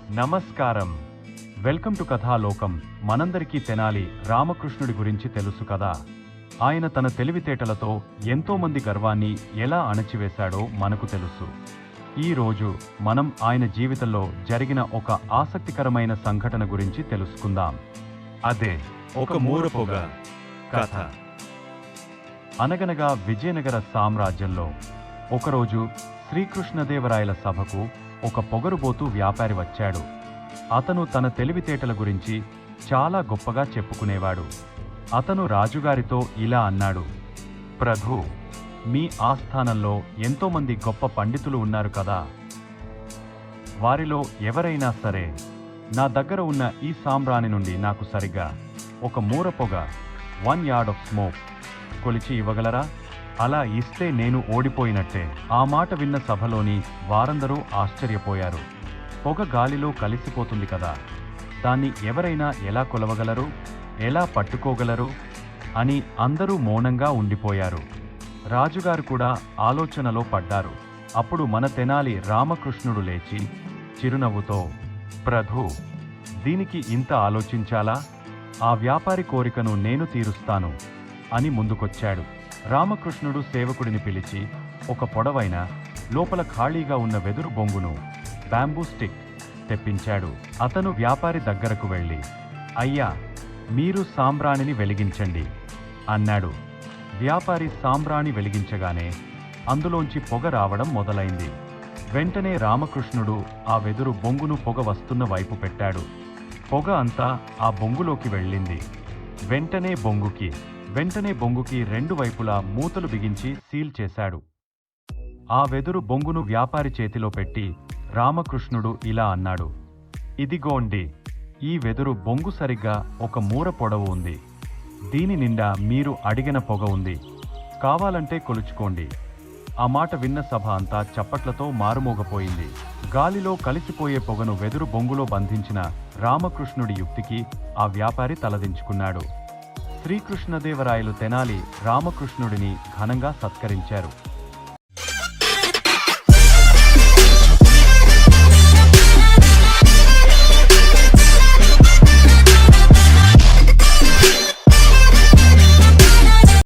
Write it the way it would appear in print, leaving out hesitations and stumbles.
నమస్కారం. Welcome to Kathalokam. మనందరికీ తెనాలి రామకృష్ణుడి గురించి తెలుసు కదా. ఆయన తన తెలివితేటలతో ఎంతో మంది గర్వాన్ని ఎలా అణచివేశాడో మనకు తెలుసు. ఈ రోజు మనం ఆయన జీవితంలో జరిగిన ఒక ఆసక్తికరమైన సంఘటన గురించి తెలుసుకుందాం. అదే ఒక మూరపొగ కథ. అనగనగా విజయనగర సామ్రాజ్యంలో ఒకరోజు శ్రీకృష్ణదేవరాయల సభకు ఒక పొగరుబోతు వ్యాపారి వచ్చాడు. అతను తన తెలివితేటల గురించి చాలా గొప్పగా చెప్పుకునేవాడు. అతను రాజుగారితో ఇలా అన్నాడు: ప్రభూ, మీ ఆస్థానంలో ఎంతోమంది గొప్ప పండితులు ఉన్నారు కదా. వారిలో ఎవరైనా సరే నా దగ్గర ఉన్న ఈ సాంబ్రాణి నుండి నాకు సరిగ్గా ఒక మూర పొగ 1 yard of స్మోక్ కొలిచి ఇవ్వగలరా? అలా ఇస్తే నేను ఓడిపోయినట్టే. ఆ మాట విన్న సభలోని వారందరూ ఆశ్చర్యపోయారు. పొగ గాలిలో కలిసిపోతుంది కదా, దాన్ని ఎవరైనా ఎలా కొలవగలరు, ఎలా పట్టుకోగలరు అని అందరూ మౌనంగా ఉండిపోయారు. రాజుగారు కూడా ఆలోచనలో పడ్డారు. అప్పుడు మన తెనాలి రామకృష్ణుడు లేచి చిరునవ్వుతో, ప్రభూ, దీనికి ఇంత ఆలోచించాలా? ఆ వ్యాపారి కోరికను నేను తీరుస్తాను అని ముందుకొచ్చాడు. రామకృష్ణుడు సేవకుడిని పిలిచి ఒక పొడవైన, లోపల ఖాళీగా ఉన్న వెదురు బొంగును, బ్యాంబూ స్టిక్ తెప్పించాడు. అతను వ్యాపారి దగ్గరకు వెళ్ళి, అయ్యా, మీరు సాంబ్రాణిని వెలిగించండి అన్నాడు. వ్యాపారి సాంబ్రాణి వెలిగించగానే అందులోంచి పొగ రావడం మొదలైంది. వెంటనే రామకృష్ణుడు ఆ వెదురు బొంగును పొగ వస్తున్న వైపు పెట్టాడు. పొగ అంతా ఆ బొంగులోకి వెళ్ళింది. వెంటనే బొంగుకి 2 వైపులా మూతలు బిగించి సీల్ చేశాడు. ఆ వెదురు బొంగును వ్యాపారి చేతిలో పెట్టి రామకృష్ణుడు ఇలా అన్నాడు: ఇదిగోండి, ఈ వెదురు బొంగు సరిగ్గా ఒక మూర పొడవు ఉంది. దీని నిండా మీరు అడిగిన పొగ ఉంది. కావాలంటే కొలుచుకోండి. ఆ మాట విన్న సభ అంతా చప్పట్లతో మారుమోగపోయింది. గాలిలో కలిసిపోయే పొగను వెదురు బొంగులో బంధించిన రామకృష్ణుడి యుక్తికి ఆ వ్యాపారి తలదించుకున్నాడు. శ్రీకృష్ణదేవరాయలు తెనాలి రామకృష్ణుడిని ఘనంగా సత్కరించారు.